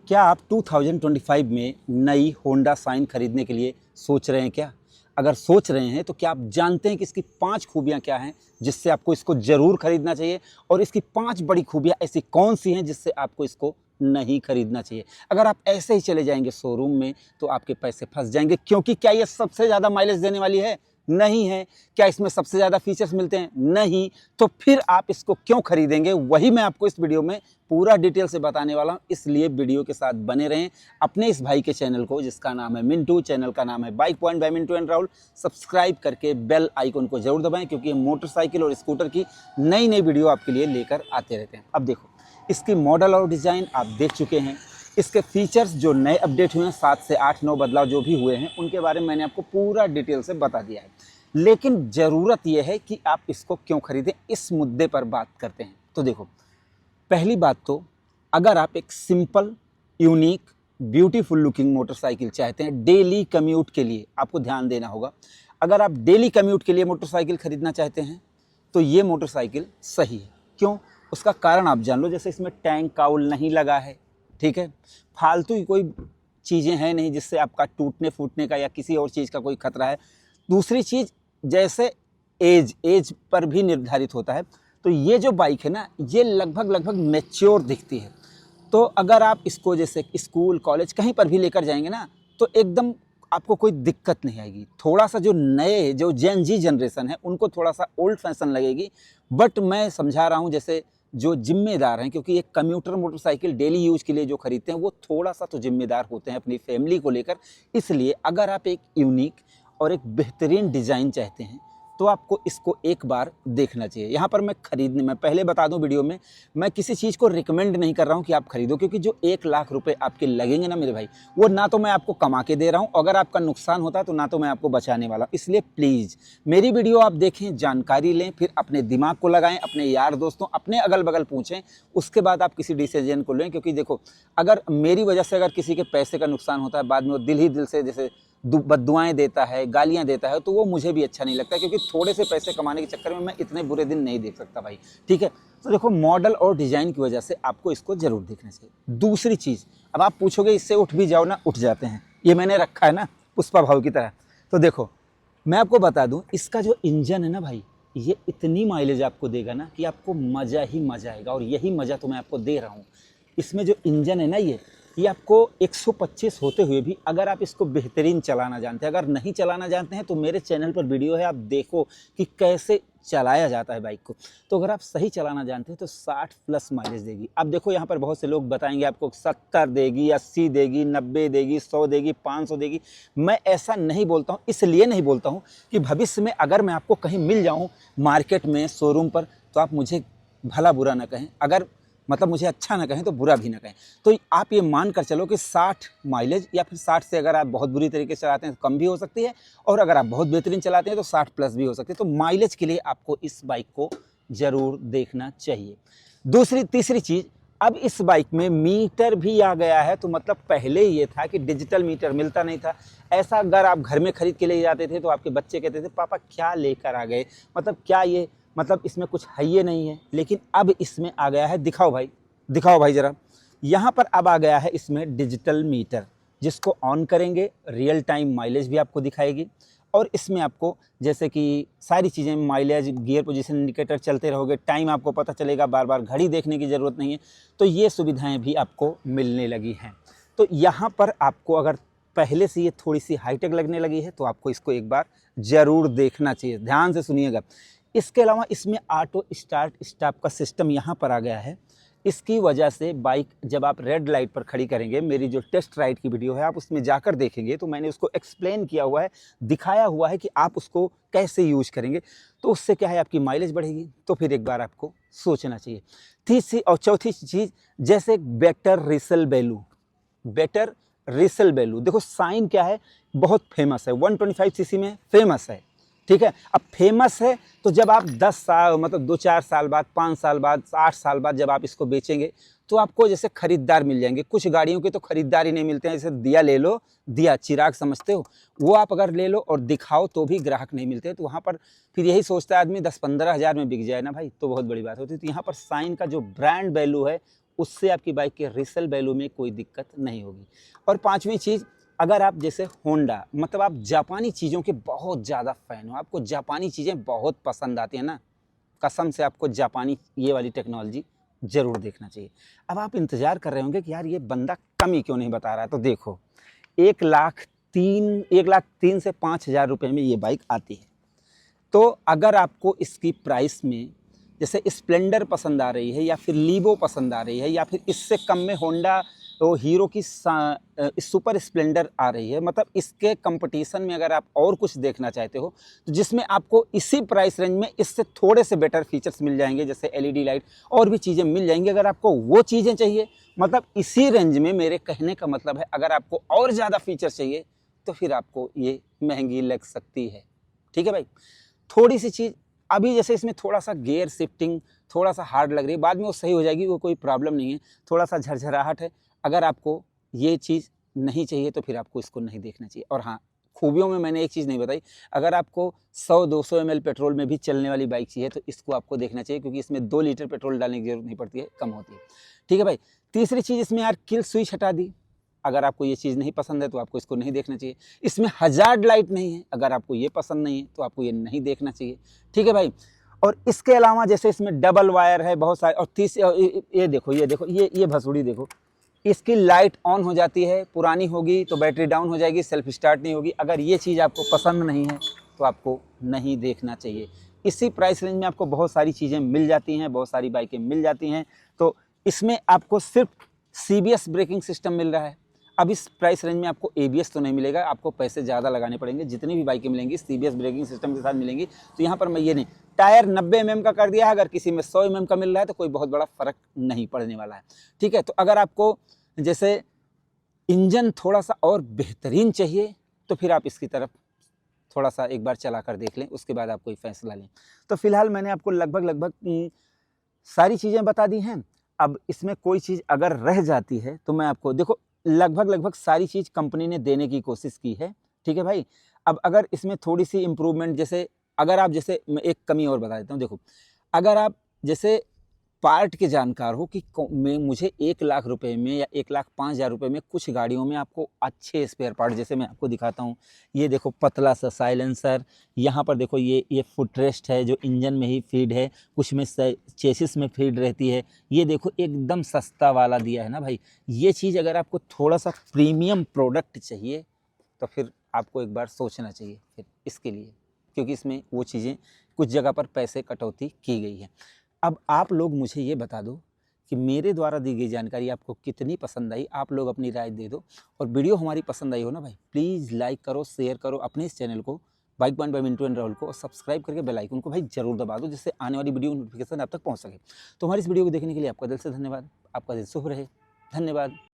क्या आप 2025 में नई होंडा शाइन खरीदने के लिए सोच रहे हैं क्या? अगर सोच रहे हैं तो क्या आप जानते हैं कि इसकी 5 खूबियाँ क्या हैं जिससे आपको इसको ज़रूर खरीदना चाहिए, और इसकी 5 बड़ी खूबियाँ ऐसी कौन सी हैं जिससे आपको इसको नहीं खरीदना चाहिए? अगर आप ऐसे ही चले जाएंगे शोरूम में तो आपके पैसे फंस जाएंगे, क्योंकि क्या ये सबसे ज़्यादा माइलेज देने वाली है? नहीं है। क्या इसमें सबसे ज़्यादा फीचर्स मिलते हैं? नहीं। तो फिर आप इसको क्यों खरीदेंगे? वही मैं आपको इस वीडियो में पूरा डिटेल से बताने वाला हूँ, इसलिए वीडियो के साथ बने रहें। अपने इस भाई के चैनल को, जिसका नाम है मिंटू, चैनल का नाम है bike point by Mintu and Rahul, subscribe करके बेल आइकन को जरूर दबाएं, क्योंकि ये मोटरसाइकिल और स्कूटर की नई नई वीडियो आपके लिए लेकर आते रहते हैं। अब देखो, इसकी मॉडल और डिज़ाइन आप देख चुके हैं। इसके फीचर्स जो नए अपडेट हुए हैं, 7 से 8-9 बदलाव जो भी हुए हैं, उनके बारे में मैंने आपको पूरा डिटेल से बता दिया है। लेकिन ज़रूरत यह है कि आप इसको क्यों खरीदें, इस मुद्दे पर बात करते हैं। तो देखो, पहली बात तो, अगर आप एक simple, unique, beautiful looking motorcycle चाहते हैं डेली कम्यूट के लिए, आपको ध्यान देना होगा। अगर आप डेली कम्यूट के लिए मोटरसाइकिल खरीदना चाहते हैं तो ये मोटरसाइकिल सही है। क्यों? उसका कारण आप जान लो। जैसे इसमें टैंक काउल नहीं लगा है, ठीक है, फालतू की कोई चीज़ें हैं नहीं जिससे आपका टूटने फूटने का या किसी और चीज़ का कोई खतरा है। दूसरी चीज़, जैसे एज पर भी निर्धारित होता है, तो ये जो बाइक है ना, ये लगभग मैच्योर दिखती है। तो अगर आप इसको जैसे स्कूल, कॉलेज, कहीं पर भी लेकर जाएंगे ना, तो एकदम आपको कोई दिक्कत नहीं आएगी। थोड़ा सा जो नए, जो जेन जी जनरेशन है, उनको थोड़ा सा ओल्ड फैशन लगेगी, बट मैं समझा रहा हूँ जैसे जो जिम्मेदार हैं, क्योंकि एक कम्यूटर मोटरसाइकिल डेली यूज के लिए जो खरीदते हैं वो थोड़ा सा तो जिम्मेदार होते हैं अपनी फैमिली को लेकर। इसलिए अगर आप एक यूनिक और एक बेहतरीन डिज़ाइन चाहते हैं तो आपको इसको एक बार देखना चाहिए। यहाँ पर मैं पहले बता दूं वीडियो में, मैं किसी चीज़ को रिकमेंड नहीं कर रहा हूँ कि आप खरीदो, क्योंकि जो 1 लाख रुपए आपके लगेंगे ना मेरे भाई, वो ना तो मैं आपको कमा के दे रहा हूँ, अगर आपका नुकसान होता है तो ना तो मैं आपको बचाने वाला हूँ। इसलिए प्लीज़ मेरी वीडियो आप देखें, जानकारी लें, फिर अपने दिमाग को लगाएं, अपने यार दोस्तों, अपने अगल बगल पूछें, उसके बाद आप किसी डिसीजन को लें। क्योंकि देखो, अगर मेरी वजह से अगर किसी के पैसे का नुकसान होता है, बाद में वो दिल ही दिल से जैसे बद्दुआएं देता है, गालियां देता है, तो वो मुझे भी अच्छा नहीं लगता, क्योंकि थोड़े से पैसे कमाने के चक्कर में मैं इतने बुरे दिन नहीं देख सकता भाई, ठीक है। तो देखो, मॉडल और डिज़ाइन की वजह से आपको इसको ज़रूर देखना चाहिए। दूसरी चीज़, अब आप पूछोगे इससे उठ भी जाओ ना, उठ जाते हैं, ये मैंने रखा है ना पुष्पा भाव की तरह। तो देखो, मैं आपको बता दूं, इसका जो इंजन है ना भाई, ये इतनी माइलेज आपको देगा ना कि आपको मज़ा ही मज़ा आएगा, और यही मज़ा तो मैं आपको दे रहा हूँ। इसमें जो इंजन है ना, ये आपको 125 होते हुए भी, अगर आप इसको बेहतरीन चलाना जानते हैं, अगर नहीं चलाना जानते हैं तो मेरे चैनल पर वीडियो है, आप देखो कि कैसे चलाया जाता है बाइक को। तो अगर आप सही चलाना जानते हैं तो 60 प्लस माइलेज देगी। अब देखो, यहाँ पर बहुत से लोग बताएंगे आपको 70 देगी, 80 देगी, 90 देगी, 100 देगी, 500 देगी। मैं ऐसा नहीं बोलता हूँ, इसलिए नहीं बोलता हूँ कि भविष्य में अगर मैं आपको कहीं मिल जाऊँ मार्केट में, शोरूम पर, तो आप मुझे भला बुरा ना कहें, अगर मतलब मुझे अच्छा ना कहें तो बुरा भी ना कहें। तो आप ये मान कर चलो कि 60 माइलेज, या फिर 60 से अगर आप बहुत बुरी तरीके से चलाते हैं तो कम भी हो सकती है, और अगर आप बहुत बेहतरीन चलाते हैं तो 60 प्लस भी हो सकती है। तो माइलेज के लिए आपको इस बाइक को ज़रूर देखना चाहिए। तीसरी चीज़, अब इस बाइक में मीटर भी आ गया है। तो मतलब पहले ये था कि डिजिटल मीटर मिलता नहीं था। ऐसा अगर आप घर में खरीद के ले जाते थे तो आपके बच्चे कहते थे, पापा क्या लेकर आ गए, मतलब क्या ये, मतलब इसमें कुछ है ये नहीं है। लेकिन अब इसमें आ गया है, दिखाओ भाई ज़रा, यहाँ पर अब आ गया है इसमें डिजिटल मीटर, जिसको ऑन करेंगे रियल टाइम माइलेज भी आपको दिखाएगी, और इसमें आपको जैसे कि सारी चीज़ें, माइलेज, गियर पोजीशन इंडिकेटर चलते रहोगे, टाइम आपको पता चलेगा, बार बार घड़ी देखने की ज़रूरत नहीं है। तो ये सुविधाएं भी आपको मिलने लगी हैं। तो यहाँ पर आपको अगर पहले से ये थोड़ी सी हाईटेक लगने लगी है तो आपको इसको एक बार ज़रूर देखना चाहिए। ध्यान से सुनिएगा। इसके अलावा इसमें ऑटो स्टार्ट स्टॉप का सिस्टम यहाँ पर आ गया है। इसकी वजह से बाइक जब आप रेड लाइट पर खड़ी करेंगे, मेरी जो टेस्ट राइड की वीडियो है आप उसमें जाकर देखेंगे, तो मैंने उसको एक्सप्लेन किया हुआ है, दिखाया हुआ है कि आप उसको कैसे यूज करेंगे। तो उससे क्या है, आपकी माइलेज बढ़ेगी। तो फिर एक बार आपको सोचना चाहिए। तीसरी और चौथी चीज़, जैसे बेटर रीसेल वैल्यू, देखो साइन क्या है, बहुत फेमस है, 125 सीसी में फेमस है, ठीक है। अब फेमस है तो जब आप 10 साल, मतलब 2-4 साल बाद, 5 साल बाद, 8 साल बाद जब आप इसको बेचेंगे तो आपको जैसे खरीदार मिल जाएंगे। कुछ गाड़ियों के तो खरीदार ही नहीं मिलते हैं। जैसे दिया ले लो, दिया चिराग समझते हो, वो आप अगर ले लो और दिखाओ तो भी ग्राहक नहीं मिलते। तो वहाँ पर फिर यही सोचता है आदमी 10-15 हज़ार में बिक जाए ना भाई, तो बहुत बड़ी बात होती है। तो यहाँ पर साइन का जो ब्रांड वैल्यू है उससे आपकी बाइक के रीसेल वैल्यू में कोई दिक्कत नहीं होगी। और पांचवी चीज़, अगर आप जैसे होंडा, मतलब आप जापानी चीज़ों के बहुत ज़्यादा फ़ैन हो, आपको जापानी चीज़ें बहुत पसंद आती हैं ना, कसम से आपको जापानी ये वाली टेक्नोलॉजी ज़रूर देखना चाहिए। अब आप इंतज़ार कर रहे होंगे कि यार ये बंदा कम ही क्यों नहीं बता रहा है, तो देखो 1,03,000 से 5,000 रुपये में ये बाइक आती है। तो अगर आपको इसकी प्राइस में जैसे स्प्लेंडर पसंद आ रही है, या फिर लीवो पसंद आ रही है, या फिर इससे कम में होंडा तो हीरो की सुपर स्प्लेंडर आ रही है, मतलब इसके कंपटीशन में अगर आप और कुछ देखना चाहते हो तो जिसमें आपको इसी प्राइस रेंज में इससे थोड़े से बेटर फीचर्स मिल जाएंगे, जैसे एलईडी लाइट और भी चीज़ें मिल जाएंगी। अगर आपको वो चीज़ें चाहिए, मतलब इसी रेंज में, मेरे कहने का मतलब है अगर आपको और ज़्यादा फीचर्स चाहिए तो फिर आपको ये महंगी लग सकती है। ठीक है भाई, थोड़ी सी चीज़ अभी जैसे इसमें थोड़ा सा गियर शिफ्टिंग थोड़ा सा हार्ड लग रही है, बाद में वो सही हो जाएगी, वो कोई प्रॉब्लम नहीं है। थोड़ा सा झरझराहट है, अगर आपको ये चीज़ नहीं चाहिए तो फिर आपको इसको नहीं देखना चाहिए। और हाँ, खूबियों में मैंने एक चीज़ नहीं बताई, अगर आपको 100-200 ml पेट्रोल में भी चलने वाली बाइक चाहिए तो इसको आपको देखना चाहिए, क्योंकि इसमें 2 लीटर पेट्रोल डालने की जरूरत नहीं पड़ती है, कम होती है। ठीक है भाई, तीसरी चीज़, इसमें यार किल स्विच हटा दी, अगर आपको ये चीज़ नहीं पसंद है तो आपको इसको नहीं देखना चाहिए। इसमें हजार्ड लाइट नहीं है, अगर आपको ये पसंद नहीं है तो आपको ये नहीं देखना चाहिए। ठीक है भाई, और इसके अलावा जैसे इसमें डबल वायर है बहुत सारे, और ये देखो ये भसुड़ी देखो, इसकी लाइट ऑन हो जाती है, पुरानी होगी तो बैटरी डाउन हो जाएगी, सेल्फ स्टार्ट नहीं होगी। अगर ये चीज़ आपको पसंद नहीं है तो आपको नहीं देखना चाहिए। इसी प्राइस रेंज में आपको बहुत सारी चीज़ें मिल जाती हैं, बहुत सारी बाइकें मिल जाती हैं। तो इसमें आपको सिर्फ CBS ब्रेकिंग सिस्टम मिल रहा है। अब इस प्राइस रेंज में आपको ABS तो नहीं मिलेगा, आपको पैसे ज़्यादा लगाने पड़ेंगे। जितनी भी बाइकें मिलेंगी CBS ब्रेकिंग सिस्टम के साथ मिलेंगी। तो यहाँ पर मैं ये नहीं, टायर 90 mm का कर दिया है, अगर किसी में 100 mm का मिल रहा है तो कोई बहुत बड़ा फ़र्क नहीं पड़ने वाला है। ठीक है, तो अगर आपको जैसे इंजन थोड़ा सा और बेहतरीन चाहिए तो फिर आप इसकी तरफ थोड़ा सा एक बार चला कर देख लें, उसके बाद आप कोई फैसला लें। तो फिलहाल मैंने आपको लगभग सारी चीज़ें बता दी हैं। अब इसमें कोई चीज़ अगर रह जाती है तो मैं आपको, देखो लगभग सारी चीज़ कंपनी ने देने की कोशिश की है। ठीक है भाई, अब अगर इसमें थोड़ी सी इम्प्रूवमेंट, जैसे अगर आप, जैसे मैं एक कमी और बता देता हूँ, देखो अगर आप जैसे पार्ट के जानकार हो कि मुझे 1,00,000 रुपये में या 1,05,000 रुपये में कुछ गाड़ियों में आपको अच्छे स्पेयर पार्ट, जैसे मैं आपको दिखाता हूँ, ये देखो पतला सा साइलेंसर, यहाँ पर देखो ये फुटरेस्ट है जो इंजन में ही फीड है, कुछ में चेसिस में फीड रहती है, ये देखो एकदम सस्ता वाला दिया है ना भाई। ये चीज़ अगर आपको थोड़ा सा प्रीमियम प्रोडक्ट चाहिए तो फिर आपको एक बार सोचना चाहिए फिर इसके लिए, क्योंकि इसमें वो चीज़ें कुछ जगह पर पैसे कटौती की गई है। अब आप लोग मुझे ये बता दो कि मेरे द्वारा दी गई जानकारी आपको कितनी पसंद आई, आप लोग अपनी राय दे दो। और वीडियो हमारी पसंद आई हो ना भाई, प्लीज़ लाइक करो, शेयर करो अपने इस चैनल को bike point by Mintu and Rahul को, और सब्सक्राइब करके बेल आइकन को भाई जरूर दबा दो, जिससे आने वाली वीडियो नोटिफिकेशन आप तक पहुँच सके। तो हमारी इस वीडियो को देखने के लिए आपका दिल से धन्यवाद, आपका दिन शुभ रहे, धन्यवाद।